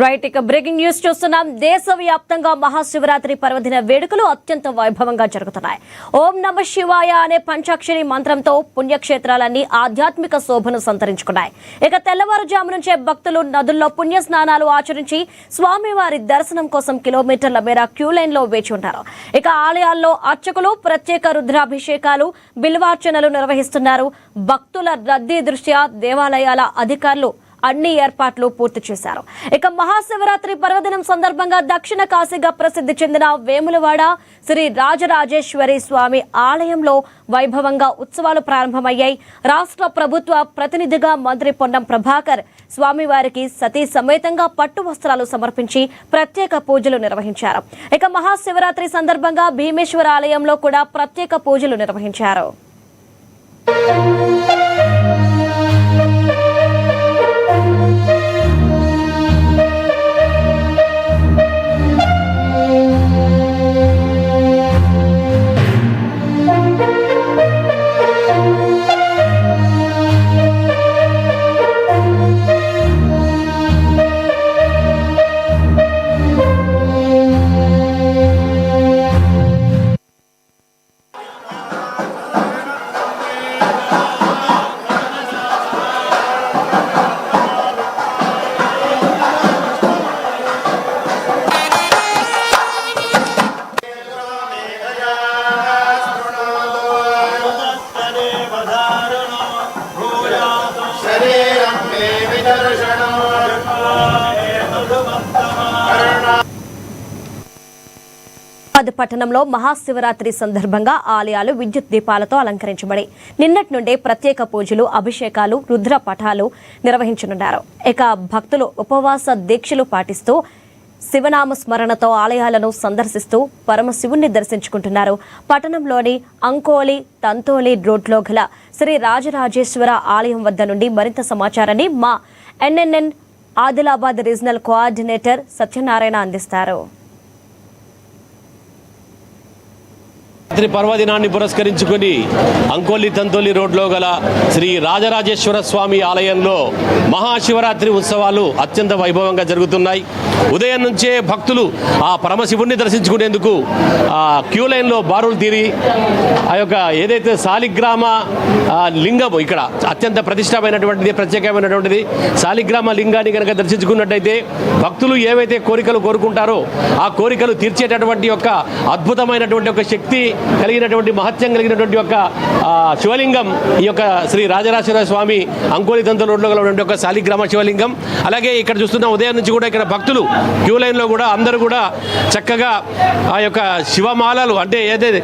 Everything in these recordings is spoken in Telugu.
రైట్ ఇక బ్రేకింగ్ న్యూస్ చూస్తున్నాం. దేశవ్యాప్తంగా మహాశివరాత్రి పర్వదిన వేడుకలు అత్యంత వైభవంగా జరుగుతున్నాయి. ఓం నమ శివాయ అనే పంచాక్షరి మంత్రంతో పుణ్యక్షేత్రాలన్నీ ఆధ్యాత్మిక శోభను సంతరించుకున్నాయి. ఇక తెల్లవారుజాము నుంచే భక్తులు నదుల్లో పుణ్య స్నానాలు ఆచరించి స్వామివారి దర్శనం కోసం కిలోమీటర్ల మేర క్యూ లైన్ లో వేచి ఉంటారు. ఇక ఆలయాల్లో అర్చకులు ప్రత్యేక రుద్రాభిషేకాలు, బిల్వార్చనలు నిర్వహిస్తున్నారు. భక్తుల రద్దీ దృష్ట్యా దేవాలయాల అధికారులు అన్ని ఏర్పాట్లు పూర్తి చేశారు. ఇక మహాశివరాత్రి పర్వదినం సందర్భంగా దక్షిణ కాశీగా ప్రసిద్ధి చెందిన వేములవాడ శ్రీ రాజరాజేశ్వరి స్వామి ఆలయంలో వైభవంగా ఉత్సవాలు ప్రారంభమయ్యాయి. రాష్ట్ర ప్రభుత్వ ప్రతినిధిగా మంత్రి పొన్నం ప్రభాకర్ స్వామివారికి సతీ సమేతంగా పట్టు వస్త్రాలు సమర్పించి ప్రత్యేక పూజలు నిర్వహించారు. ఇక మహాశివరాత్రి సందర్భంగా భీమేశ్వర ఆలయంలో కూడా ప్రత్యేక పూజలు నిర్వహించారు. పట్టణంలో మహాశివరాత్రి సందర్భంగా ఆలయాలు విద్యుత్ దీపాలతో అలంకరించబడి నిన్నటి నుండే ప్రత్యేక పూజలు, అభిషేకాలు, రుద్ర పఠాలు నిర్వహించనున్నారు. ఇక భక్తులు ఉపవాస దీక్షలు పాటిస్తూ శివనామ స్మరణతో ఆలయాలను సందర్శిస్తూ పరమశివుణ్ణి దర్శించుకుంటున్నారు. పట్టణంలోని అంకోలి తంతోలి రోడ్లో గల శ్రీ రాజరాజేశ్వర ఆలయం వద్ద నుండి మరింత సమాచారాన్ని మా NNN Adilabad regional coordinator Satyanarayana అందిస్తారు. రాత్రి పర్వదినాన్ని పురస్కరించుకుని అంకోలి తంతోలి రోడ్లో గల శ్రీ రాజరాజేశ్వర స్వామి ఆలయంలో మహాశివరాత్రి ఉత్సవాలు అత్యంత వైభవంగా జరుగుతున్నాయి. ఉదయం నుంచే భక్తులు ఆ పరమశివుణ్ణి దర్శించుకునేందుకు క్యూ లైన్లో బారులు తీరి ఆ యొక్క ఏదైతే శాలిగ్రామ లింగం ఇక్కడ అత్యంత ప్రతిష్టమైనటువంటిది, ప్రత్యేకమైనటువంటిది శాలిగ్రామ లింగాన్ని కనుక దర్శించుకున్నట్టయితే భక్తులు ఏవైతే కోరికలు కోరుకుంటారో ఆ కోరికలు తీర్చేటటువంటి యొక్క అద్భుతమైనటువంటి ఒక శక్తి కలిగినటువంటి, మహత్యం కలిగినటువంటి యొక్క శివలింగం ఈ యొక్క శ్రీ రాజరాజేశ్వర స్వామి అంకోలి తంతోలి రోడ్లో గల ఒక శాలిగ్రామ శివలింగం. అలాగే ఇక్కడ చూస్తున్న ఉదయం నుంచి కూడా ఇక్కడ భక్తులు క్యూ లైన్లో కూడా అందరూ కూడా చక్కగా ఆ యొక్క శివమాలలు అంటే ఏదైతే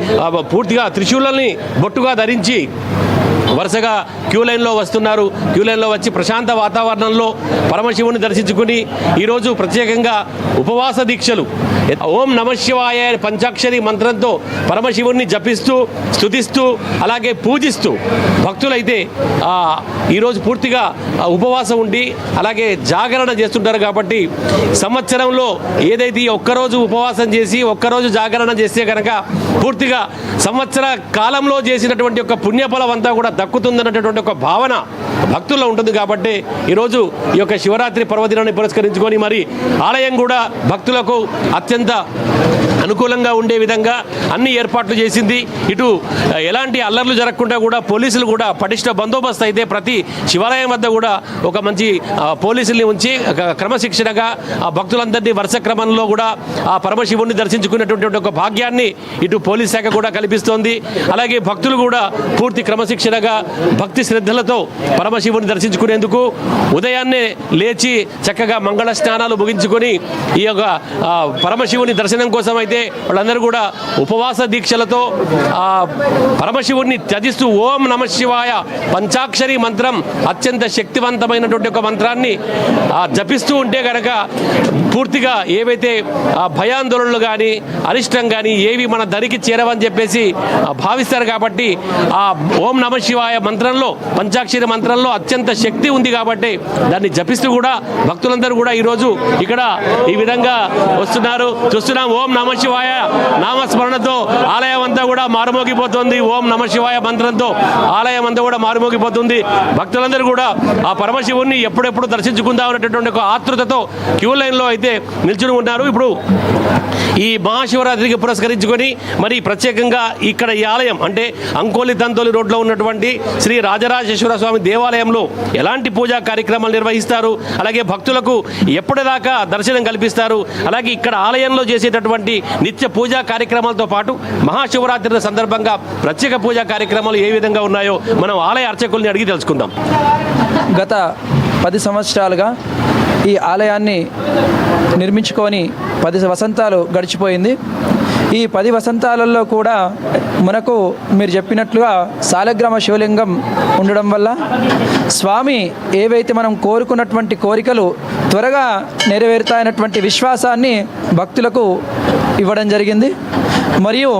పూర్తిగా త్రిశూలని బొట్టుగా ధరించి వరుసగా క్యూ లైన్లో వస్తున్నారు. క్యూ లైన్లో వచ్చి ప్రశాంత వాతావరణంలో పరమశివుని దర్శించుకుని ఈరోజు ప్రత్యేకంగా ఉపవాస దీక్షలు ఓం నమ శివాయ పంచాక్షరి మంత్రంతో పరమశివుణ్ణి జపిస్తూ, స్తుతిస్తూ, అలాగే పూజిస్తూ భక్తులైతే ఈరోజు పూర్తిగా ఉపవాసం ఉండి అలాగే జాగరణ చేస్తుంటారు. కాబట్టి సంవత్సరంలో ఏదైతే ఒక్కరోజు ఉపవాసం చేసి ఒక్కరోజు జాగరణ చేస్తే కనుక పూర్తిగా సంవత్సర కాలంలో చేసినటువంటి ఒక పుణ్యఫలం అంతా కూడా దక్కుతుందన్నటువంటి ఒక భావన భక్తుల్లో ఉంటుంది. కాబట్టి ఈరోజు ఈ యొక్క శివరాత్రి పర్వదినాన్ని పురస్కరించుకొని మరి ఆలయం కూడా భక్తులకు అత్యంత అనుకూలంగా ఉండే విధంగా అన్ని ఏర్పాట్లు చేసింది. ఇటు ఎలాంటి అల్లర్లు జరగకుండా కూడా పోలీసులు కూడా పటిష్ట బందోబస్తు అయితే ప్రతి శివాలయం వద్ద కూడా ఒక మంచి పోలీసుల్ని ఉంచి క్రమశిక్షణగా ఆ భక్తులందరినీ వరుస క్రమంలో కూడా ఆ పరమశివుణ్ణి దర్శించుకునేటువంటి ఒక భాగ్యాన్ని ఇటు పోలీస్ శాఖ కూడా కల్పిస్తోంది. అలాగే భక్తులు కూడా పూర్తి క్రమశిక్షణగా భక్తి శ్రద్ధలతో పరమశివుని దర్శించుకునేందుకు ఉదయాన్నే లేచి చక్కగా మంగళ స్నానాలు ముగించుకొని ఈ యొక్క పరమశివుని దర్శనం కోసం అయితే వాళ్ళందరూ కూడా ఉపవాస దీక్షలతో పరమశివుణ్ణి త్యజిస్తూ ఓం నమ శివాయ పంచాక్షరి మంత్రం అత్యంత శక్తివంతమైనటువంటి ఒక మంత్రాన్ని జపిస్తూ ఉంటే కనుక పూర్తిగా ఏవైతే భయాందోళనలు కానీ అరిష్టం కానీ ఏవి మన దరికి చేరవని చెప్పేసి భావిస్తారు. కాబట్టి ఆ ఓం నమ శివాయ మంత్రంలో, పంచాక్షరి మంత్రంలో అత్యంత శక్తి ఉంది. కాబట్టి దాన్ని జపిస్తూ కూడా భక్తులందరూ కూడా ఈరోజు ఇక్కడ ఈ విధంగా వస్తున్నారు, చూస్తున్నాం. ఓం నమ శివాయ నామస్మరణతో ఆలయం అంతా అంతా కూడా మారుమోగిపోతుంది. ఓం నమ శివాయ మంత్రంతో ఆలయం అంతా కూడా మారుమోగిపోతుంది. భక్తులందరూ కూడా ఆ పరమశివుణ్ణి ఎప్పుడెప్పుడు దర్శించుకుందాం అనేటటువంటి ఒక ఆతృతతో క్యూ లైన్లో అయితే నిల్చుని ఉన్నారు. ఇప్పుడు ఈ మహాశివరాత్రికి పురస్కరించుకొని మరి ప్రత్యేకంగా ఇక్కడ ఈ ఆలయం అంటే అంకోలి తంతోలి రోడ్లో ఉన్నటువంటి శ్రీ రాజరాజేశ్వర స్వామి దేవాలయంలో ఎలాంటి పూజా కార్యక్రమాలు నిర్వహిస్తారు, అలాగే భక్తులకు ఎప్పటిదాకా దర్శనం కల్పిస్తారు, అలాగే ఇక్కడ ఆలయంలో చేసేటటువంటి నిత్య పూజా కార్యక్రమాలతో పాటు మహాశివరాత్రి సందర్భంగా ప్రత్యేక పూజా కార్యక్రమాలు ఏ విధంగా ఉన్నాయో మనం ఆలయ అర్చకుల్ని అడిగి తెలుసుకుందాం. గత 10 సంవత్సరాలుగా ఈ ఆలయాన్ని నిర్మించుకొని 10 వసంతాలు గడిచిపోయింది. ఈ 10 వసంతాలలో కూడా మనకు మీరు చెప్పినట్లుగా సాలగ్రామ శివలింగం ఉండడం వల్ల స్వామి ఏవైతే మనం కోరుకున్నటువంటి కోరికలు త్వరగా నెరవేరుతాయన్నటువంటి విశ్వాసాన్ని భక్తులకు ఇవ్వడం జరిగింది. మరియు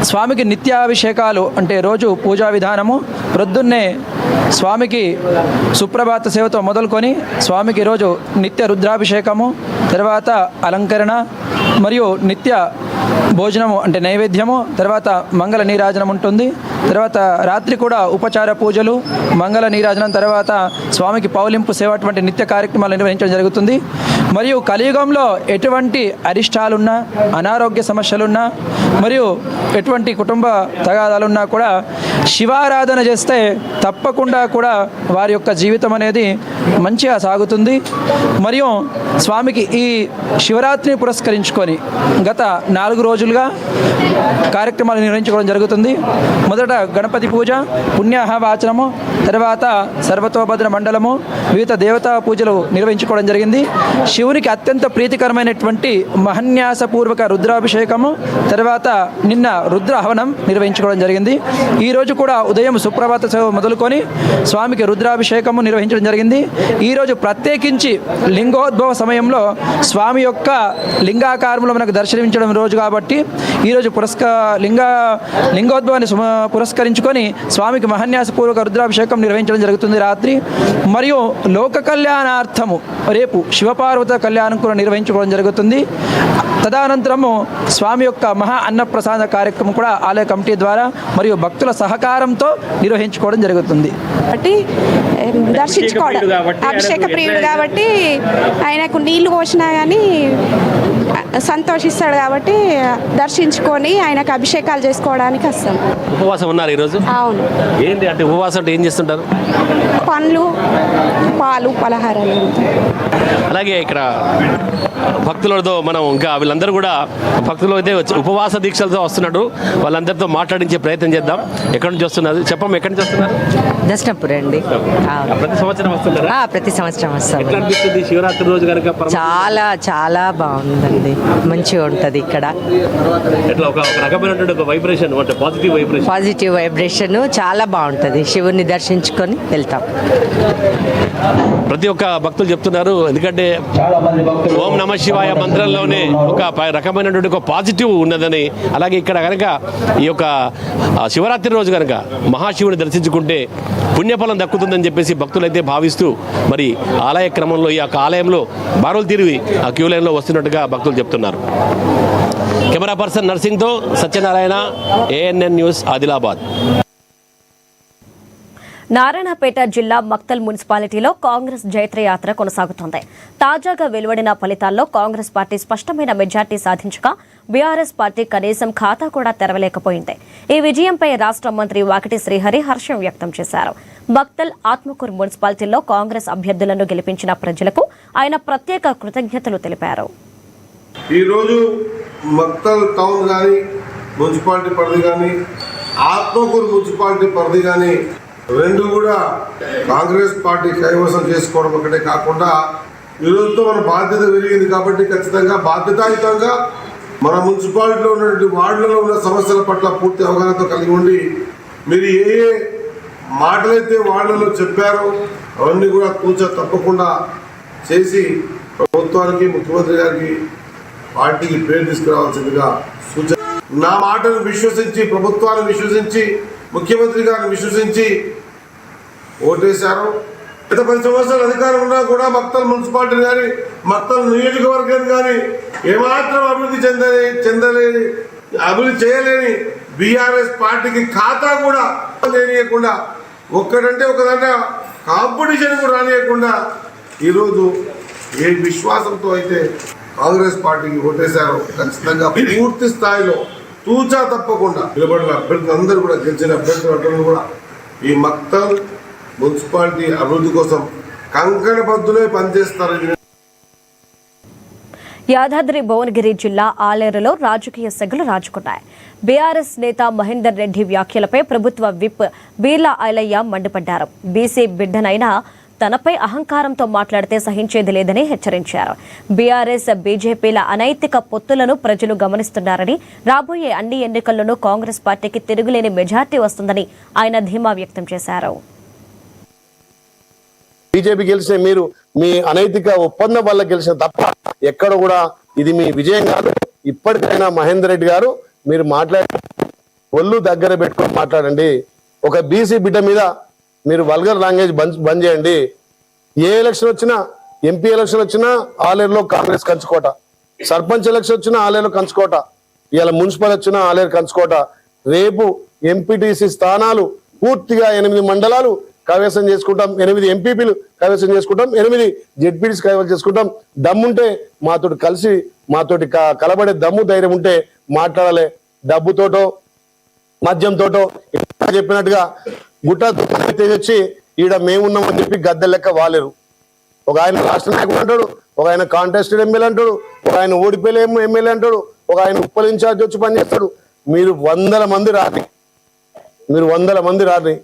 స్వామికి నిత్యాభిషేకాలు అంటే రోజు పూజా విధానము ప్రొద్దున్నే స్వామికి సుప్రభాత సేవతో మొదలుకొని స్వామికి రోజు నిత్య రుద్రాభిషేకము, తర్వాత అలంకరణ మరియు నిత్య భోజనము అంటే నైవేద్యము, తర్వాత మంగళ నీరాజనం ఉంటుంది. తర్వాత రాత్రి కూడా ఉపచార పూజలు, మంగళ నీరాజనం, తర్వాత స్వామికి పౌలింపు సేవ అటువంటి నిత్య కార్యక్రమాలు నిర్వహించడం జరుగుతుంది. మరియు కలియుగంలో ఎటువంటి అరిష్టాలున్నా, అనారోగ్య సమస్యలున్నా, మరియు ఎటువంటి కుటుంబ తగాదాలున్నా కూడా శివారాధన చేస్తే తప్పకుండా కూడా వారి యొక్క జీవితం అనేది మంచిగా సాగుతుంది. మరియు స్వామికి ఈ శివరాత్రిని పురస్కరించుకొని గత 4 రోజులుగా కార్యక్రమాలు నిర్వహించుకోవడం జరుగుతుంది. మొదట గణపతి పూజ, పుణ్యాహవాచనము, తర్వాత సర్వతోభద్ర మండలము, వివిధ దేవతా పూజలు నిర్వహించుకోవడం జరిగింది. శివునికి అత్యంత ప్రీతికరమైనటువంటి మహన్యాసపూర్వక రుద్రాభిషేకము, తర్వాత నిన్న రుద్ర హవనం నిర్వహించుకోవడం జరిగింది. ఈరోజు కూడా ఉదయం సుప్రభాత సేవ మొదలుకొని స్వామికి రుద్రాభిషేకము నిర్వహించడం జరిగింది. ఈరోజు ప్రత్యేకించి లింగోద్భవ సమయంలో స్వామి యొక్క లింగాకారంలో మనకు దర్శనమించడం రోజు కాబట్టి ఈరోజు లింగోద్భవాన్ని పురస్కరించుకొని స్వామికి మహన్యాసపూర్వక రుద్రాభిషేకం నిర్వహించడం జరుగుతుంది రాత్రి. మరియు లోక కళ్యాణార్థము రేపు శివపార్వత కళ్యాణం కూడా నిర్వహించుకోవడం జరుగుతుంది. తదనంతరము స్వామి యొక్క మహా అన్నప్రసాద కార్యక్రమం కూడా ఆలయ కమిటీ ద్వారా మరియు భక్తుల సహకారంతో నిర్వహించుకోవడం జరుగుతుంది. కాబట్టి దర్శించుకోవడం అభిషేక ప్రియుడు కాబట్టి ఆయనకు నీళ్లు పోసినా కానీ సంతోషిస్తాడు కాబట్టి దర్శించుకొని ఆయనకు అభిషేకాలు చేసుకోవడానికి వస్తాం. ఉపవాసం ఉన్నారు ఈరోజు? అవును. ఏంటి అంటే ఉపవాసం అంటే ఏం చేస్తుంటారు? పండ్లు, పాలు, పలహారాలు. అలాగే ఇక్కడ భక్తులతో మనం ఇంకా వీళ్ళందరూ కూడా భక్తులు అయితే ఉపవాస దీక్షలతో వస్తున్నారు. వాళ్ళందరితో మాట్లాడించే ప్రయత్నం చేద్దాం. ఎక్కడి నుంచి వస్తున్నారు చెప్పం? ఎక్కడి నుంచి వస్తున్నారు? దర్శనపూర్ అండి. ప్రతి సంవత్సరం వస్తుంటారా? ప్రతి సంవత్సరం వస్తాం. ఎట్లా అనిపిస్తుంది శివరాత్రి రోజు కనుక? చాలా చాలా బాగుందండి, మంచిగా ఉంటుంది ఇక్కడ. ఎట్లా ఒక రకమైనటువంటి ఒక వైబ్రేషన్ అంటే పాజిటివ్ వైబ్రేషన్ చాలా బాగుంటుంది. శివుని దర్శించుకొని వెళ్తాం. ప్రతి ఒక్క భక్తులు చెప్తున్నారు. ఎందుకంటే ఓం నమ శివాయ మంత్రంలోనే ఒక రకమైనటువంటి ఒక పాజిటివ్ ఉన్నదని, అలాగే ఇక్కడ కనుక ఈ యొక్క శివరాత్రి రోజు కనుక మహాశివుని దర్శించుకుంటే పుణ్యఫలం దక్కుతుందని చెప్పేసి భక్తులైతే భావిస్తూ మరి ఆలయ క్రమంలో ఈ యొక్క ఆలయంలో బారులు తిరిగి ఆ క్యూ లైన్లో వస్తున్నట్టుగా భక్తులు చెప్తున్నారు. కెమెరా పర్సన్ నర్సింగ్తో సత్యనారాయణ, ANN న్యూస్, ఆదిలాబాద్. నారాయణపేట జిల్లా మక్తల్ మున్సిపాలిటీలో కాంగ్రెస్ జైత్రయాత్ర కొనసాగుతోంది. తాజాగా వెలువడిన ఫలితాల్లో కాంగ్రెస్ పార్టీ స్పష్టమైన మెజార్టీ సాధించగా బీఆర్ఎస్ పార్టీ కనీసం ఖాతా కూడా తెరవలేకపోయింది. ఈ విజయంపై రాష్ట్ర మంత్రి వాకిటి శ్రీహరి హర్షం వ్యక్తం చేశారు. మక్తల్, ఆత్మకూరు మున్సిపాలిటీల్లో కాంగ్రెస్ అభ్యర్థులను గెలిపించిన ప్రజలకు ఆయన ప్రత్యేక కృతజ్ఞతలు తెలిపారు. ఈరోజు మక్తల్ టౌన్ కానీ, మున్సిపాలిటీ పరిధి కానీ, ఆత్మకూరు మున్సిపాలిటీ పరిధి కానీ రెండు కూడా కాంగ్రెస్ పార్టీ కైవసం చేసుకోవడం ఒకటే కాకుండా ఈరోజుతో మన బాధ్యత పెరిగింది కాబట్టి ఖచ్చితంగా బాధ్యతాయుతంగా మన మున్సిపాలిటీలో ఉన్నటువంటి వార్డులలో ఉన్న సమస్యల పట్ల పూర్తి అవగాహనతో కలిగి ఉండి మీరు ఏ మాటలైతే వార్డులలో చెప్పారో అవన్నీ కూడా కూర్చో తప్పకుండా చేసి ప్రభుత్వానికి, ముఖ్యమంత్రి గారికి, పార్టీకి పేరు తీసుకురావాల్సిందిగా సూచన. నా మాటను విశ్వసించి, ప్రభుత్వాన్ని విశ్వసించి, ముఖ్యమంత్రి గారిని విశ్వసించి ఓటేశారు. గత 10 సంవత్సరాలు అధికారం ఉన్నా కూడా మక్తల్ మున్సిపాలిటీ కానీ, మక్తల్ నియోజకవర్గం కానీ ఏమాత్రం అభివృద్ధి చెందలేని అభివృద్ధి చేయలేని బీఆర్ఎస్ పార్టీకి ఖాతా కూడా చేయకుండా ఒక్కడంటే ఒకదంటే కాంపిటీషన్ కూడా రానియకుండా ఈరోజు ఏ విశ్వాసంతో అయితే కాంగ్రెస్ పార్టీకి ఓటేశారో ఖచ్చితంగా పూర్తి స్థాయిలో తూచా తప్పకుండా నిలబడిన అభ్యర్థులు అందరూ కూడా గెలిచిన అభ్యర్థులు కూడా ఈ మక్తల్ మున్సిపాలిటీ అభివృద్ధి కోసం కంకణబద్దులే పనిచేస్తారని. యాదాద్రి భువనగిరి జిల్లా ఆలేరులో రాజకీయ సెగలు రాజుకున్నాయి. బీఆర్ఎస్ నేత మహేందర్ రెడ్డి వ్యాఖ్యలపై ప్రభుత్వ విప్ బీర్లా ఐలయ్య మండిపడ్డారు. బీసీ బిడ్డనైనా తనపై అహంకారంతో మాట్లాడితే సహించేది లేదని హెచ్చరించారు. బీఆర్ఎస్ బీజేపీల అనైతిక పొత్తులను ప్రజలు గమనిస్తున్నారని, రాబోయే అన్ని ఎన్నికల్లోనూ కాంగ్రెస్ పార్టీకి తిరుగులేని మెజార్టీ వస్తుందని ఆయన ధీమా వ్యక్తం చేశారు. బీజేపీ గెలిచిన మీరు మీ అనైతిక ఒప్పందం వల్ల గెలిచిన తప్ప ఎక్కడ కూడా ఇది మీ విజయం కాదు. ఇప్పటికైనా మహేందర్ రెడ్డి గారు మీరు ఒళ్ళు దగ్గర పెట్టుకొని మాట్లాడండి. ఒక బీసీ బిడ్డ మీద మీరు వల్గర్ లాంగ్వేజ్ బంద్ చేయండి. ఏ ఎలక్షన్ వచ్చినా, ఎంపీ ఎలక్షన్ వచ్చినా ఆలేరులో కాంగ్రెస్ కంచుకోట, సర్పంచ్ ఎలక్షన్ వచ్చినా ఆలేరులో కంచుకోట, ఇవాళ మున్సిపల్ వచ్చినా ఆలేరు కంచుకోట. రేపు ఎంపీటీసీ స్థానాలు పూర్తిగా 8 మండలాలు కైవసం చేసుకుంటాం, 8 ఎంపీపీలు కైవసం చేసుకుంటాం, 8 జెడ్పీటీస్ కైవసం చేసుకుంటాం. దమ్ముంటే మాతోటి కలిసి మాతోటి కలబడే దమ్ము ధైర్యం ఉంటే మాట్లాడాలి. డబ్బుతోటో మద్యంతోటో చెప్పినట్టుగా గుట్ట తెచ్చి ఈడ మేమున్నామని చెప్పి గద్దె లెక్క వాలేరు. ఒక ఆయన రాష్ట్ర నాయకుడు అంటాడు, ఒక ఆయన కాంటెస్టెడ్ ఎమ్మెల్యే అంటాడు, ఒక ఆయన ఓడిపోయే ఎమ్మెల్యే అంటాడు, ఒక ఆయన ఉప్పల్ ఇన్ఛార్జ్ వచ్చి పనిచేస్తాడు. మీరు 100 మంది రాని, మీరు 100 మంది రాని.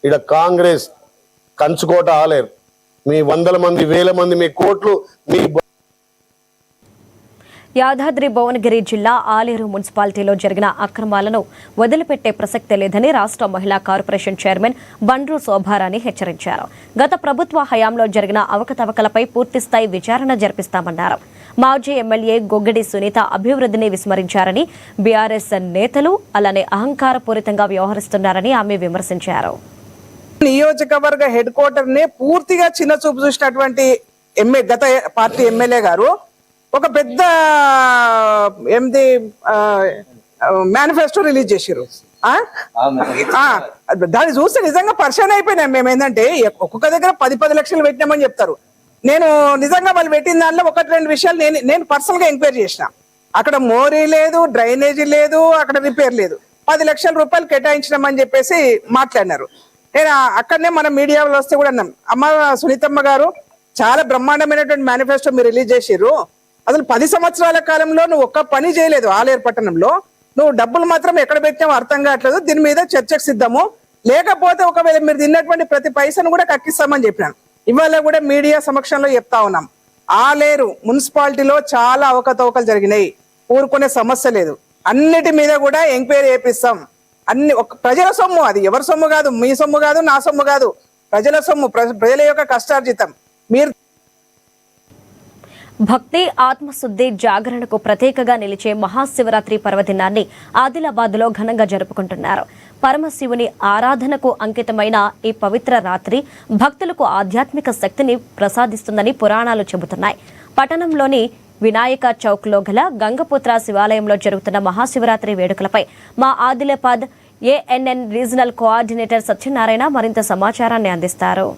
ఈడ కాంగ్రెస్ కంచుకోట ఆలేరు. మీ 100 మంది 1000 మంది మీ కోట్లు మీ. యాదాద్రి భువనగిరి జిల్లా ఆలేరు మున్సిపాలిటీలో జరిగిన అక్రమాలను వదిలిపెట్టే ప్రసక్తే లేదని రాష్ట్ర మహిళా కార్పొరేషన్ చైర్మన్ బండ్రు శోభారాణి హెచ్చరించారు. గత ప్రభుత్వ హయాంలో జరిగిన అవకతవకలపై పూర్తిస్థాయి విచారణ జరిపిస్తామన్నారు. మాజీ ఎమ్మెల్యే గొగ్గడి సునీత అభివృద్ధిని విస్మరించారని, బీఆర్ఎస్ నేతలు అలానే అహంకారపూరితంగా వ్యవహరిస్తున్నారని ఆమె విమర్శించారు. నియోజకవర్గ హెడ్ క్వార్టర్ నే పూర్తిగా చిన్న చూపు చూసినటువంటి గత పార్టీ ఎమ్మెల్యే గారు ఒక పెద్ద మేనిఫెస్టో రిలీజ్ చేసారు. దాన్ని చూస్తే నిజంగా పరిచయం అయిపోయినాం మేము. ఏంటంటే ఒక్కొక్క దగ్గర 10 లక్షలు పెట్టినామని చెప్తారు. నేను నిజంగా వాళ్ళు పెట్టిన దాంట్లో 1-2 విషయాలు నేను పర్సనల్ గా ఎంక్వైరీ చేసిన. అక్కడ మోరీ లేదు, డ్రైనేజీ లేదు, అక్కడ రిపేర్ లేదు. 10 లక్షల రూపాయలు కేటాయించినామని చెప్పేసి మాట్లాడినారు. నేను అక్కడనే మన మీడియాలో వస్తే కూడా అన్నాం, అమ్మ సునీతమ్మ గారు చాలా బ్రహ్మాండమైనటువంటి మేనిఫెస్టో మీరు రిలీజ్ చేసిర్రు. అసలు 10 సంవత్సరాల కాలంలో నువ్వు ఒక్క పని చేయలేదు ఆలేరు పట్టణంలో. నువ్వు డబ్బులు మాత్రం ఎక్కడ పెట్టామో అర్థం కావట్లేదు. దీని మీద చర్చకు సిద్ధము, లేకపోతే ఒకవేళ మీరు తిన్నటువంటి ప్రతి పైసను కూడా కక్కిస్తామని చెప్పినాను. ఇవాళ కూడా మీడియా సమక్షంలో చెప్తా ఉన్నాం, ఆలేరు మున్సిపాలిటీలో చాలా అవకతవకలు జరిగినాయి. ఊరుకునే సమస్య లేదు. అన్నిటి మీద కూడా ఎంక్వైరీ చేపిస్తాం. అన్ని ప్రజల సొమ్ము, అది ఎవరి సొమ్ము కాదు, మీ సొమ్ము కాదు, నా సొమ్ము కాదు, ప్రజల సొమ్ము, ప్రజల యొక్క కష్టార్జితం. మీరు భక్తి, ఆత్మశుద్ధి, జాగరణకు ప్రతీకగా నిలిచే మహాశివరాత్రి పర్వదినాన్ని ఆదిలాబాద్లో ఘనంగా జరుపుకుంటున్నారు. పరమశివుని ఆరాధనకు అంకితమైన ఈ పవిత్ర రాత్రి భక్తులకు ఆధ్యాత్మిక శక్తిని ప్రసాదిస్తుందని పురాణాలు చెబుతున్నాయి. పట్టణంలోని వినాయక చౌక్లో గల గంగపుత్ర శివాలయంలో జరుగుతున్న మహాశివరాత్రి వేడుకలపై మా Adilabad ANN regional coordinator Satyanarayana మరింత సమాచారాన్ని అందిస్తారు.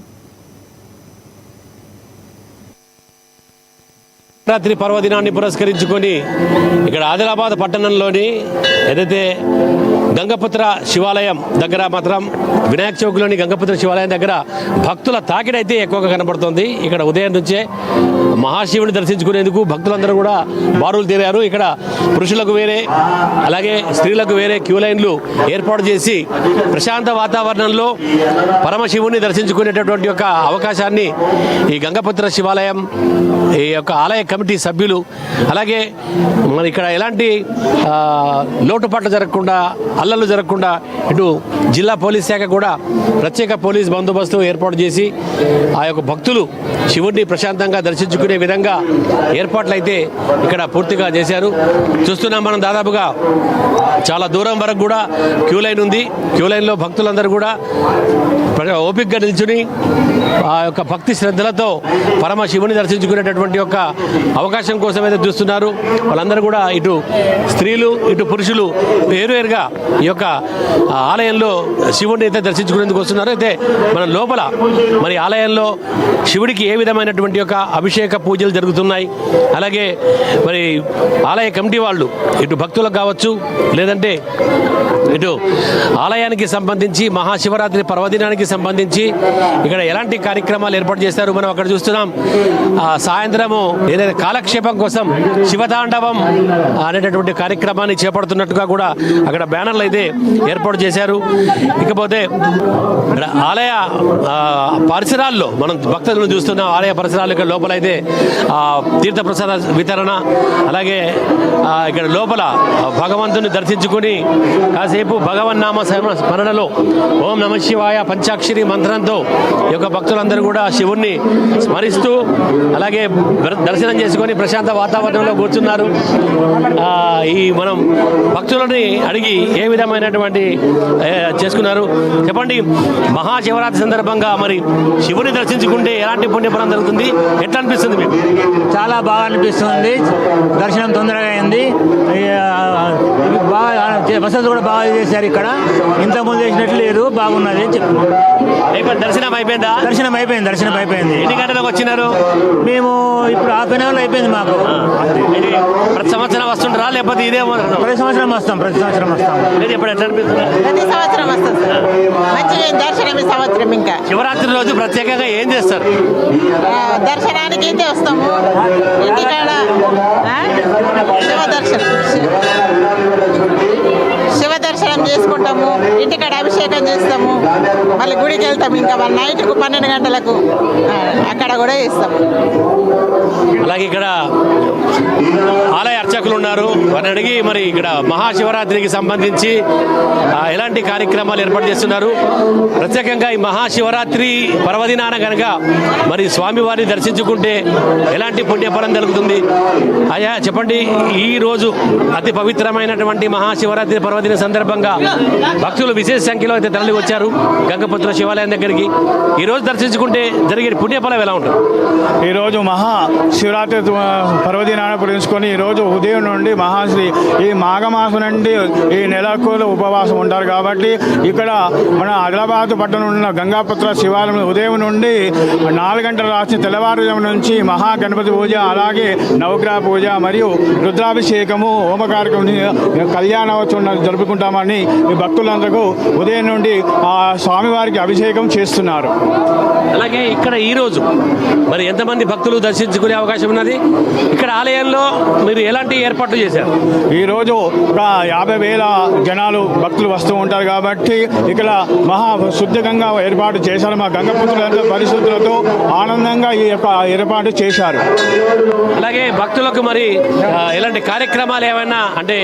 శివరాత్రి పర్వదినాన్ని పురస్కరించుకొని ఇక్కడ ఆదిలాబాద్ పట్టణంలోని ఏదైతే గంగపుత్ర శివాలయం దగ్గర మాత్రం వినాయక చౌక్లోని గంగపుత్ర శివాలయం దగ్గర భక్తుల తాకిడైతే ఎక్కువగా కనబడుతుంది. ఇక్కడ ఉదయం నుంచే మహాశివుని దర్శించుకునేందుకు భక్తులందరూ కూడా బారులు తీరారు. ఇక్కడ పురుషులకు వేరే అలాగే స్త్రీలకు వేరే క్యూ లైన్లు ఏర్పాటు చేసి ప్రశాంత వాతావరణంలో పరమశివుని దర్శించుకునేటటువంటి యొక్క అవకాశాన్ని ఈ గంగపుత్ర శివాలయం ఈ యొక్క ఆలయ కమిటీ సభ్యులు అలాగే మరి ఇక్కడ ఎలాంటి లోటుపాట్లు జరగకుండా అల్లర్లు జరగకుండా ఇటు జిల్లా పోలీస్ శాఖ కూడా ప్రత్యేక పోలీస్ బందోబస్తు ఏర్పాటు చేసి ఆ యొక్క భక్తులు శివుడిని ప్రశాంతంగా దర్శించుకునే విధంగా ఏర్పాట్లు అయితే ఇక్కడ పూర్తిగా చేశారు. చూస్తున్నాం మనం దాదాపుగా చాలా దూరం వరకు కూడా క్యూ లైన్ ఉంది. క్యూ లైన్లో భక్తులందరూ కూడా ఓపికగా నిల్చుని ఆ యొక్క భక్తి శ్రద్ధలతో పరమ శివుని దర్శించుకునేటటువంటి యొక్క అవకాశం కోసం అయితే చూస్తున్నారు. వాళ్ళందరూ కూడా ఇటు స్త్రీలు ఇటు పురుషులు వేరువేరుగా ఈ యొక్క ఆలయంలో శివుడిని అయితే దర్శించుకునేందుకు వస్తున్నారు. అయితే మన లోపల మరి ఆలయంలో శివుడికి ఏ విధమైనటువంటి యొక్క అభిషేక పూజలు జరుగుతున్నాయి, అలాగే మరి ఆలయ కమిటీ వాళ్ళు ఇటు భక్తులకు కావచ్చు లేదంటే ఇటు ఆలయానికి సంబంధించి మహాశివరాత్రి పర్వదినానికి సంబంధించి ఇక్కడ ఎలాంటి కార్యక్రమాలు ఏర్పాటు చేస్తారు మనం అక్కడ చూస్తున్నాం. సాయంత్రము ఏదైతే కాలక్షేపం కోసం శివతాండవం అనేటటువంటి కార్యక్రమాన్ని చేపడుతున్నట్టుగా కూడా అక్కడ బ్యానర్లు అయితే ఏర్పాటు చేశారు. ఇకపోతే ఆలయ పరిసరాల్లో మనం భక్తులను చూస్తున్నాం. ఆలయ పరిసరాలు ఇక్కడ లోపల అయితే తీర్థప్రసాద వితరణ, అలాగే ఇక్కడ లోపల భగవంతుని దర్శించుకుని కాసేపు భగవన్నామ స్మరణలో ఓం నమ శివాయ పంచాక్షరి మంత్రంతో ఈ యొక్క భక్తులందరూ కూడా శివుణ్ణి స్మరిస్తూ అలాగే దర్శనం చేసుకొని ప్రశాంత వాతావరణంలో కూర్చున్నారు. ఈ మనం భక్తులని అడిగి ఏ విధమైనటువంటి చేసుకున్నారు చెప్పండి. మహాశివరాత్రి సందర్భంగా మరి శివుని దర్శించుకుంటే ఎలాంటి పుణ్యఫలం జరుగుతుంది, ఎట్లా అనిపిస్తుంది మీకు? చాలా బాగా అనిపిస్తుంది. దర్శనం తొందరగా అయింది. బాగా వసతులు కూడా బాగా చేశారు. ఇక్కడ ఇంతకుముందు చేసినట్లు లేదు, బాగున్నది అని చెప్తున్నారు. దర్శనం అయిపోయిందా? దర్శనం అయిపోయింది. ఎన్ని గంటలకు వచ్చినారు? మేము ఇప్పుడు హాఫ్ అన్ అవర్లో అయిపోయింది మాకు. ప్రతి సంవత్సరం వస్తుంటారా లేకపోతే ఇదే? ప్రతి సంవత్సరం వస్తాం. లేదు ఎప్పుడు ఎట్లా అనిపిస్తుంది? ప్రతి సంవత్సరం వస్తాం సార్. మంచిగా దర్శనం ఈ సంవత్సరం. ఇంకా శివరాత్రి రోజు ప్రత్యేకంగా ఏం చేస్తారు? దర్శనానికి అయితే వస్తాము. ఇంటికాడ శివ దర్శనం చేసుకుంటాము. ఇంటికాడ అభిషేకం చేస్తాము. మళ్ళీ గుడికి వెళ్తాము. ఇంకా నైట్కు 12 గంటలకు అక్కడ కూడా చేస్తాము. అలాగే ఇక్కడ ఆలయ అర్చకులు ఉన్నారు. వారిని అడిగి మరి ఇక్కడ మహాశివరాత్రికి సంబంధించి ఎలాంటి కార్యక్రమాలు ఏర్పాటు చేస్తున్నారు, ప్రత్యేకంగా ఈ మహాశివరాత్రి పర్వదినాన కనుక మరి స్వామివారిని దర్శించుకుంటే ఎలాంటి పుణ్యఫలం కలుగుతుంది? అయ్యా చెప్పండి. ఈ రోజు అతి పవిత్రమైనటువంటి మహాశివరాత్రి పర్వదిన సందర్భంగా భక్తులు విశేష సంఖ్యలో అయితే తరలి వచ్చారు గంగపుత్ర శివాలయం దగ్గరికి. ఈ రోజు దర్శించుకుంటే జరిగే పుణ్యఫలం ఎలా ఉంటుంది? ఈరోజు మహాశివరాత్రి పర్వదినాన్ని పురించుకొని ఈరోజు ఉదయం నుండి ఈ మాఘమాసం నుండి ఈ నెలకు ఉపవాసం ఉంటారు కాబట్టి ఇక్కడ మన ఆదిలాబాద్ పట్టణంలో ఉన్న గంగాపుత్ర శివాలయం ఉదయం నుండి 4 గంటల రాత్రి తెల్లవారుజాము నుంచి మహాగణపతి పూజ, అలాగే నవగ్రహ పూజ మరియు రుద్రాభిషేకము, హోమకార్యక్రమం, కళ్యాణోత్సవం జరుపుకుంటామని ఈ భక్తులందరూ ఉదయం నుండి ఆ స్వామివారికి అభిషేకం చేస్తున్నారు. అలాగే ఇక్కడ ఈరోజు మరి ఎంతమంది భక్తులు దర్శించుకునే అవకాశం ఉన్నది? ఇక్కడ ఆలయంలో మీరు ఎలాంటి ఏర్పాట్లు చేశారు? ఈరోజు ఒక 50,000 జనాలు భక్తులు వస్తూ ఉంటారు కాబట్టి ఇక్కడ శుద్ధంగా ఏర్పాటు చేశారు. మా గంగపుత్రులంతా పరిశుద్ధులతో ఆనందంగా ఈ యొక్క ఏర్పాటు చేశారు. అలాగే భక్తులకు మరి ఎలాంటి కార్యక్రమాలు ఏమైనా అంటే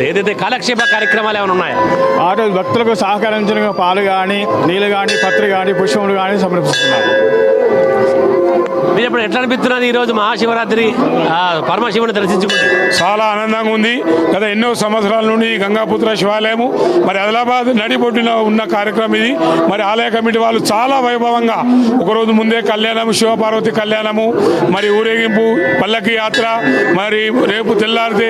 ఏదైతే కాలక్షేప కార్యక్రమాలు ఏమైనా ఉన్నాయా? ఆ రోజు భక్తులకు సహకరించిన పాలు కానీ, నీళ్ళు కానీ, పత్రి కానీ, పుష్పములు కానీ సమర్పిస్తున్నారు. మీరు ఇప్పుడు ఎట్లా అనిపిస్తున్నది ఈరోజు మహాశివరాత్రి పరమశివుని దర్శించుకుంటే? చాలా ఆనందంగా ఉంది. గత ఎన్నో సంవత్సరాల నుండి గంగాపుత్ర శివాలయము మరి ఆదిలాబాద్ నడిబొడ్డున ఉన్న కార్యక్రమం ఇది. మరి ఆలయ కమిటీ వాళ్ళు చాలా వైభవంగా ఒకరోజు ముందే కళ్యాణము, శివపార్వతి కళ్యాణము, మరి ఊరేగింపు, పల్లకి యాత్ర, మరి రేపు తెల్లారితే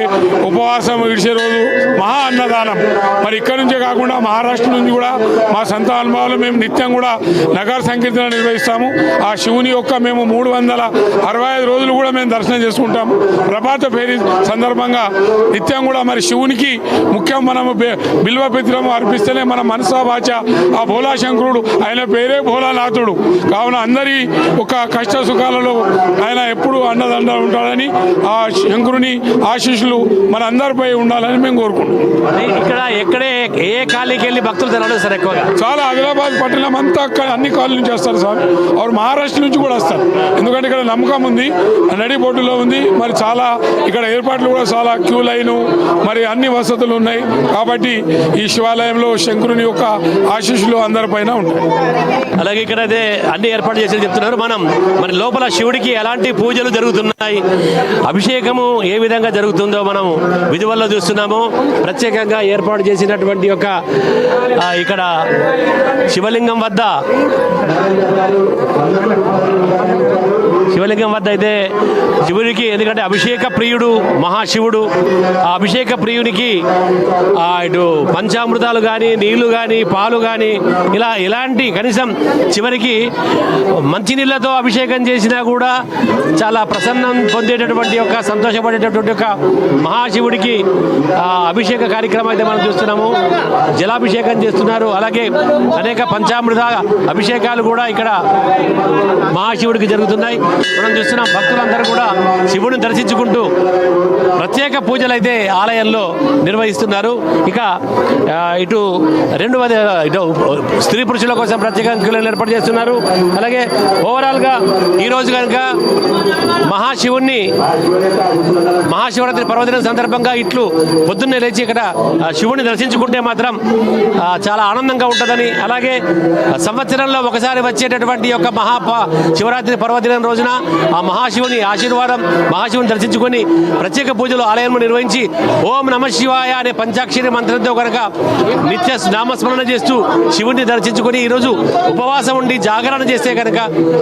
ఉపవాసం విడిచే రోజు మహా అన్నదానం. మరి ఇక్కడ నుంచే కాకుండా మహారాష్ట్ర నుంచి కూడా మా సొంత అనుభవాలు మేము నిత్యం కూడా నగర సంకీర్తన నిర్వహిస్తాము. ఆ శివుని యొక్క మేము 365 రోజులు కూడా మేము దర్శనం చేసుకుంటాము. ప్రభాత పేరు సందర్భంగా నిత్యం కూడా మరి శివునికి ముఖ్యం మనము బిల్వ పిత్రము అర్పిస్తేనే మన మనసా వాచ ఆ భోలా శంకరుడు, ఆయన పేరే భోలానాథుడు. కావున అందరి ఒక కష్ట సుఖాలలో ఆయన ఎప్పుడు అండదండ ఉంటాడని ఆ శంకరుని ఆశీస్సులు మన అందరిపై ఉండాలని మేము కోరుకుంటాం. ఇక్కడ ఎక్కడే ఏ ఖాళీకి వెళ్ళి భక్తులు తెరవలేదు సార్ ఎక్కువగా? చాలా ఆదిలాబాద్ పట్టణం అంతా అక్కడ అన్ని కాలనీ నుంచి వస్తారు సార్. వారు మహారాష్ట్ర నుంచి కూడా వస్తారు. ఎందుకంటే ఇక్కడ నమ్మకం ఉంది, నడిబొడ్డులో ఉంది. మరి చాలా ఇక్కడ ఏర్పాట్లు కూడా చాలా క్యూ లైను, మరి అన్ని వసతులు ఉన్నాయి. కాబట్టి ఈ శివాలయంలో శంకరుని యొక్క ఆశీస్సులు అందరిపైన ఉంటాయి. అలాగే ఇక్కడ అదే అన్ని ఏర్పాటు చేసి చెప్తున్నారు. మరి లోపల శివుడికి ఎలాంటి పూజలు జరుగుతున్నాయి, అభిషేకము ఏ విధంగా జరుగుతుందో మనం విజువల్లో చూస్తున్నాము. ప్రత్యేకంగా ఏర్పాటు చేసినటువంటి యొక్క ఇక్కడ శివలింగం వద్ద అయితే శివుడికి, ఎందుకంటే అభిషేక ప్రియుడు మహాశివుడు, ఆ అభిషేక ప్రియునికి ఇటు పంచామృతాలు కానీ, నీళ్లు కానీ, పాలు కానీ, ఇలా ఎలాంటి కనీసం చివరికి మంచినీళ్ళతో అభిషేకం చేసినా కూడా చాలా ప్రసన్నం పొందేటటువంటి యొక్క సంతోషపడేటటువంటి యొక్క మహాశివుడికి అభిషేక కార్యక్రమం అయితే మనం చూస్తున్నాము. జలాభిషేకం చేస్తున్నారు. అలాగే అనేక పంచామృత అభిషేకాలు కూడా ఇక్కడ మహాశివుడికి జరుగుతున్నాయి. మనం చూస్తున్నాం భక్తులందరూ కూడా శివుడిని దర్శించుకుంటూ ప్రత్యేక పూజలు అయితే ఆలయంలో నిర్వహిస్తున్నారు. ఇక ఇటు స్త్రీ పురుషుల కోసం ప్రత్యేక క్యూలను ఏర్పాటు చేస్తున్నారు. అలాగే ఓవరాల్గా ఈరోజు కనుక మహాశివరాత్రి పర్వదినం సందర్భంగా ఇట్లు పొద్దున్నే లేచి ఇక్కడ శివుడిని దర్శించుకుంటే మాత్రం చాలా ఆనందంగా ఉంటుందని, అలాగే సంవత్సరంలో ఒకసారి వచ్చేటటువంటి యొక్క శివరాత్రి పర్వదినం రోజున ఆ మహాశివుని ఆశీర్వాదం, మహాశివుని దర్శించుకొని ప్రత్యేక పూజలు ఆలయంలో నిర్వహించి ఓం నమ శివాయ అనే పంచాక్షరి మంత్రంతో కనుక నిత్య నామస్మరణ చేస్తూ శివుడిని దర్శించుకొని ఈరోజు ఉపవాసం ఉండి జాగరణ చేస్తే కనుక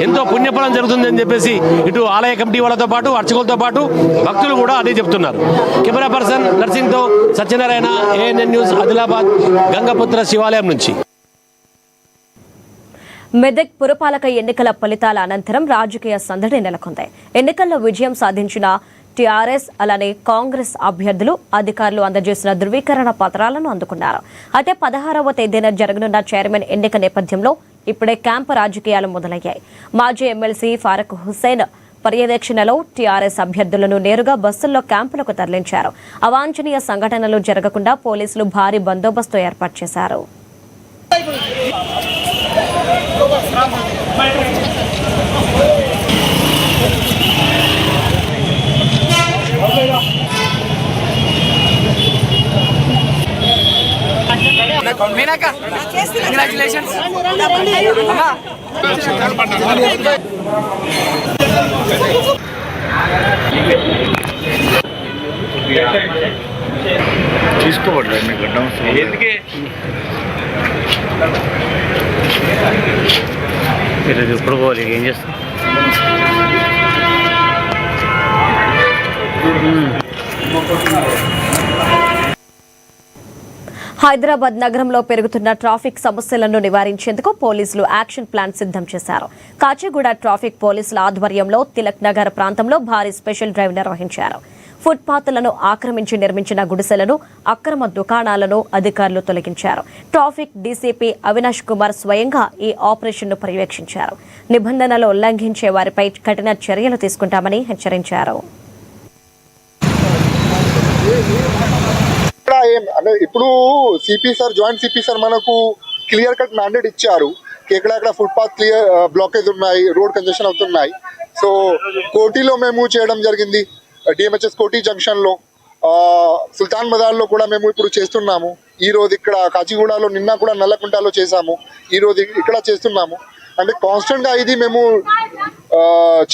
ఎంతో పుణ్యఫలం జరుగుతుందని చెప్పేసి ఇటు ఆలయ కమిటీ వాళ్ళతో పాటు అర్చకులతో పాటు భక్తులు కూడా అదే చెప్తున్నారు. కెమెరా పర్సన్ నర్సింగ్తో సత్యనారాయణ, ఏఎన్ఎన్ న్యూస్, ఆదిలాబాద్ గంగపుత్ర శివాలయం నుంచి. మెదక్ పురపాలక ఎన్నికల ఫలితాల అనంతరం రాజకీయ సందడి నెలకొంది. ఎన్నికల్లో విజయం సాధించిన టీఆర్ఎస్ అలానే కాంగ్రెస్ అభ్యర్థులు, అధికారులు అందజేసిన ధృవీకరణ పత్రాలను అందుకున్నారు. అయితే 16వ తేదీన జరగనున్న చైర్మన్ ఎన్నిక నేపథ్యంలో ఇప్పుడే క్యాంపు రాజకీయాలు మొదలయ్యాయి. మాజీ ఎమ్మెల్సీ ఫారూక్ హుస్సేన్ పర్యవేక్షణలో టీఆర్ఎస్ అభ్యర్థులను నేరుగా బస్సుల్లో క్యాంపులకు తరలించారు. అవాంఛనీయ సంఘటనలు జరగకుండా పోలీసులు భారీ బందోబస్తు ఏర్పాటు చేశారు. తీసుకోవట్లేదు మీకు గడ్డం ఎందుకే మీరు ఇప్పుడు పోవాలి, ఏం చేస్తాం? హైదరాబాద్ నగరంలో పెరుగుతున్న ట్రాఫిక్ సమస్యలను నివారించేందుకు పోలీసులు యాక్షన్ ప్లాన్ సిద్ధం చేశారు. కాచిగూడ ట్రాఫిక్ పోలీసుల ఆధ్వర్యంలో తిలక్ నగర్ ప్రాంతంలో భారీ స్పెషల్ డ్రైవ్ నిర్వహించారు. ఫుట్పాత్లను ఆక్రమించి నిర్మించిన గుడిసెలను, అక్రమ దుకాణాలను అధికారులు తొలగించారు. ట్రాఫిక్ డీసీపీ అవినాష్ కుమార్ స్వయంగా ఈ ఆపరేషన్ను పర్యవేక్షించారు. నిబంధనలు ఉల్లంఘించే వారిపై కఠిన చర్యలు తీసుకుంటామని హెచ్చరించారు. ఇప్పుడు CP sir, joint CP sir మనకు క్లియర్ కట్ మ్యాండేట్ ఇచ్చారు. ఎక్కడెక్కడ ఫుట్పాత్ క్లియర్ బ్లాకేజ్ ఉన్నాయి, రోడ్ కంజెషన్ అవుతున్నాయి. సో కోటిలో మేము చేయడం జరిగింది, డిఎంహెచ్ఎస్ కోటి జంక్షన్ లో, సుల్తాన్ బజార్ లో కూడా మేము ఇప్పుడు చేస్తున్నాము. ఈ రోజు ఇక్కడ కాచిగూడలో, నిన్న కూడా నల్లకుంటలో చేసాము, ఈ రోజు ఇక్కడ చేస్తున్నాము. అంటే కాన్స్టెంట్ గా ఇది మేము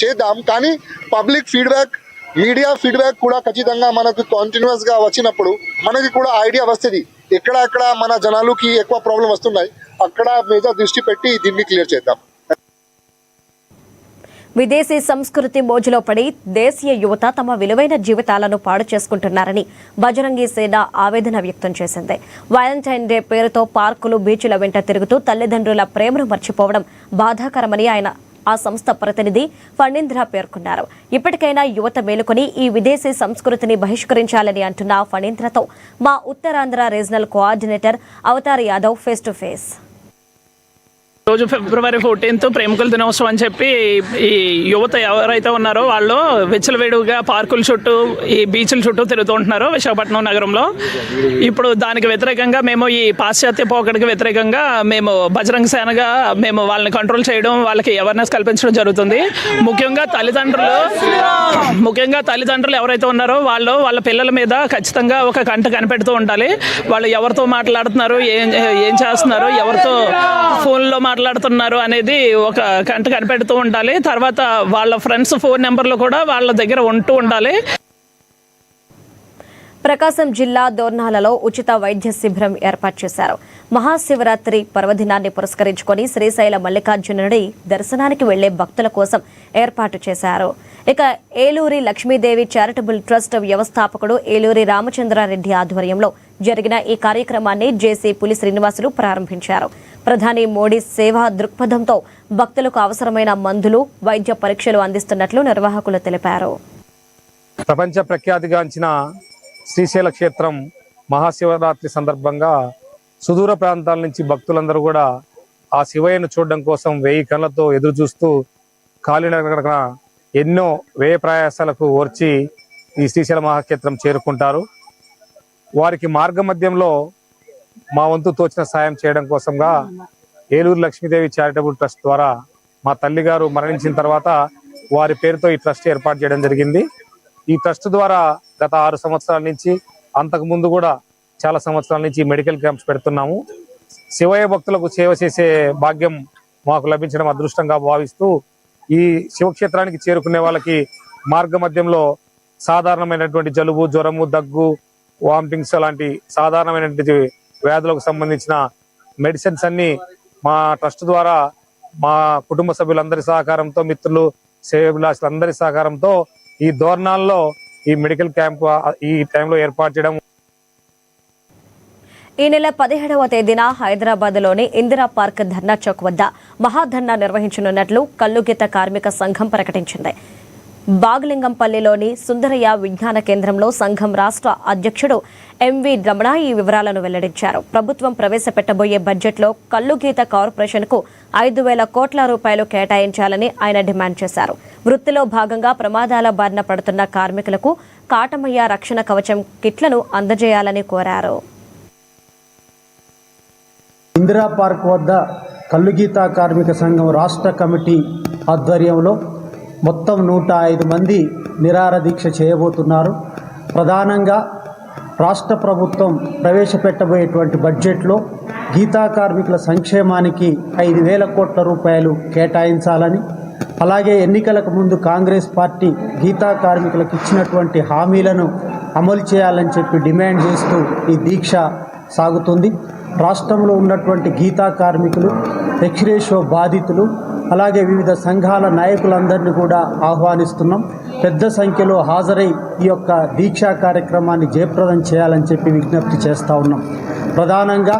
చేద్దాం. కానీ పబ్లిక్ ఫీడ్బ్యాక్, మీడియా ఫీడ్బ్యాక్ కూడా ఖచ్చితంగా మనకు కంటిన్యూస్ గా వచ్చినప్పుడు మనకి కూడా ఐడియా వస్తుంది. ఎక్కడ మన జనాలకి ఎక్కువ ప్రాబ్లం వస్తున్నాయి, అక్కడ మీద దృష్టి పెట్టి దీన్ని క్లియర్ చేద్దాం. విదేశీ సంస్కృతి మోజులో పడి దేశీయ యువత తమ విలువైన జీవితాలను పాడు చేసుకుంటున్నారని బజరంగి సేన ఆవేదన వ్యక్తం చేసింది. వాలంటైన్ డే పేరుతో పార్కులు, బీచ్ల వెంట తిరుగుతూ తల్లిదండ్రుల ప్రేమను మర్చిపోవడం బాధాకరమని ఆ సంస్థ ప్రతినిధి ఫణీంద్ర పేర్కొన్నారు. ఇప్పటికైనా యువత మేలుకొని ఈ విదేశీ సంస్కృతిని బహిష్కరించాలని అంటున్న ఫణీంద్రతో మా Uttarandhra regional coordinator Avatar Yadav face to face. రోజు ఫిబ్రవరి 14th ప్రేమికుల దినోత్సవం అని చెప్పి ఈ యువత ఎవరైతే ఉన్నారో వాళ్ళు విచ్చలవిడిగా పార్కుల చుట్టూ ఈ బీచ్ల చుట్టూ తిరుగుతూ ఉంటున్నారు విశాఖపట్నం నగరంలో. ఇప్పుడు దానికి వ్యతిరేకంగా మేము ఈ పాశ్చాత్య పోకడికి వ్యతిరేకంగా మేము బజరంగ సేనగా మేము వాళ్ళని కంట్రోల్ చేయడం, వాళ్ళకి అవేర్నెస్ కల్పించడం జరుగుతుంది. ముఖ్యంగా తల్లిదండ్రులు ఎవరైతే ఉన్నారో వాళ్ళు వాళ్ళ పిల్లల మీద ఖచ్చితంగా ఒక కంట కనిపెడుతూ ఉండాలి. వాళ్ళు ఎవరితో మాట్లాడుతున్నారు, ఏం చేస్తున్నారు, ఎవరితో ఫోన్లో మాట్లాడుతున్నారు అనేది ఒక కంట కనిపెడుతూ ఉండాలి. తర్వాత వాళ్ళ ఫ్రెండ్స్ ఫోన్ నెంబర్లు కూడా వాళ్ళ దగ్గర ఉంటూ ఉండాలి. ప్రకాశం జిల్లా దోర్నాలలో ఉచిత వైద్య శిబిరం ఏర్పాటు చేశారు. మహాశివరాత్రి పర్వదినాన్ని పురస్కరించుకొని శ్రీశైల మల్లికార్జునుడి దర్శనానికి వెళ్లే భక్తుల కోసం ఏర్పాటు చేశారు. ఇక ఏలూరి లక్ష్మీదేవి చారిటబుల్ ట్రస్ట్ వ్యవస్థాపకుడు ఏలూరి రామచంద్రారెడ్డి ఆధ్వర్యంలో జరిగిన ఈ కార్యక్రమాన్ని జేసీ పులి శ్రీనివాసులు ప్రారంభించారు. ప్రధాని మోడీ సేవా దృక్పథంతో భక్తులకు అవసరమైన మందులు, వైద్య పరీక్షలు అందిస్తున్నట్లు నిర్వాహకులు తెలిపారు. ప్రపంచ ప్రఖ్యాతిగాంచిన శ్రీశైల క్షేత్రం మహాశివరాత్రి సందర్భంగా సుదూర ప్రాంతాల నుంచి భక్తులందరూ కూడా ఆ శివయ్యను చూడడం కోసం 1000 కళ్ళతో ఎదురు చూస్తూ కాలినడకన ఎన్నో వ్యయ ప్రయాసాలకు ఓర్చి ఈ శ్రీశైల మహాక్షేత్రం చేరుకుంటారు. వారికి మార్గ మధ్యంలో మా వంతు తోచిన సాయం చేయడం కోసంగా ఏలూరు లక్ష్మీదేవి చారిటబుల్ ట్రస్ట్ ద్వారా మా తల్లిగారు మరణించిన తర్వాత వారి పేరుతో ఈ ట్రస్ట్ ఏర్పాటు చేయడం జరిగింది. ఈ ట్రస్ట్ ద్వారా గత 6 సంవత్సరాల నుంచి, అంతకు ముందు కూడా చాలా సంవత్సరాల నుంచి మెడికల్ క్యాంప్స్ పెడుతున్నాము. శివయ్య భక్తులకు సేవ చేసే భాగ్యం మాకు లభించడం అదృష్టంగా భావిస్తూ ఈ శివక్షేత్రానికి చేరుకునే వాళ్ళకి మార్గ మధ్యంలో సాధారణమైనటువంటి జలుబు, జ్వరము, దగ్గు, వామిటింగ్స్ లాంటి సాధారణమైనటువంటి వ్యాధులకు సంబంధించిన మెడిసిన్స్ అన్ని మా ట్రస్ట్ ద్వారా మా కుటుంబ సభ్యులందరి సహకారంతో, మిత్రులు, శ్రేయోభిలాషులందరి సహకారంతో ఈ దోర్నాల్లో ఈ మెడికల్ క్యాంప్ ఈ టైంలో ఏర్పాటు చేయడం. ఈ నెల 17వ తేదీన హైదరాబాద్లోని ఇందిరా పార్క్ ధర్నా చౌక్ వద్ద మహాధర్నా నిర్వహించనున్నట్లు కల్లుగీత కార్మిక సంఘం ప్రకటించింది. బాగలింగంపల్లిలోని సుందరయ్య విజ్ఞాన కేంద్రంలో సంఘం రాష్ట్ర అధ్యక్షుడు ఎంవి రమణ ఈ వివరాలను వెల్లడించారు. ప్రభుత్వం ప్రవేశపెట్టబోయే బడ్జెట్లో కల్లుగీత కార్పొరేషన్కు 5,000 కోట్ల రూపాయలు కేటాయించాలని ఆయన డిమాండ్ చేశారు. వృత్తిలో భాగంగా ప్రమాదాల బారిన పడుతున్న కార్మికులకు కాటమయ్య రక్షణ కవచం కిట్లను అందజేయాలని కోరారు. ఇందిరా పార్క్ వద్ద కల్లుగీత కార్మిక సంఘం రాష్ట్ర కమిటీ ఆధ్వర్యంలో మొత్తం 105 మంది నిరాహార దీక్ష చేయబోతున్నారు. ప్రధానంగా రాష్ట్ర ప్రభుత్వం ప్రవేశపెట్టబోయేటువంటి బడ్జెట్లో గీతా కార్మికుల సంక్షేమానికి 5,000 కోట్ల రూపాయలు కేటాయించాలని, అలాగే ఎన్నికలకు ముందు కాంగ్రెస్ పార్టీ గీతా కార్మికులకు ఇచ్చినటువంటి హామీలను అమలు చేయాలని చెప్పి డిమాండ్ చేస్తూ ఈ దీక్ష సాగుతుంది. రాష్ట్రంలో ఉన్నటువంటి గీతా కార్మికులు, ఎక్స్రేషో బాధితులు, అలాగే వివిధ సంఘాల నాయకులందరినీ కూడా ఆహ్వానిస్తున్నాం. పెద్ద సంఖ్యలో హాజరై ఈ యొక్క దీక్షా కార్యక్రమాన్ని జయప్రదం చేయాలని చెప్పి విజ్ఞప్తి చేస్తూ ఉన్నాం. ప్రధానంగా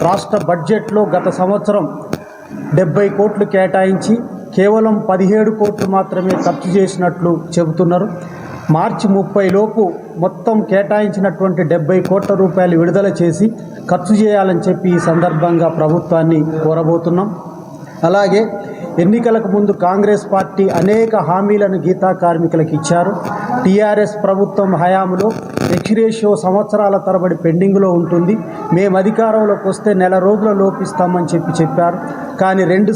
రాష్ట్ర బడ్జెట్లో గత సంవత్సరం 70 కోట్లు కేటాయించి కేవలం 17 కోట్లు మాత్రమే ఖర్చు చేసినట్లు చెబుతున్నారు. మార్చి 30 లోపు మొత్తం కేటాయించినటువంటి 70 కోట్ల రూపాయలు విడుదల చేసి ఖర్చు చేయాలని చెప్పి ఈ సందర్భంగా ప్రభుత్వాన్ని కోరబోతున్నాం. అలాగే ఎన్నికలకు ముందు కాంగ్రెస్ పార్టీ అనేక హామీలను గీతా కార్మికులకు ఇచ్చారు. టీఆర్ఎస్ ప్రభుత్వం హయాంలో ఎక్స్రేషియో సంవత్సరాల తరబడి పెండింగ్లో ఉంటుంది, మేము అధికారంలోకి వస్తే నెల రోజుల లోపిస్తామని చెప్పారు. కానీ 2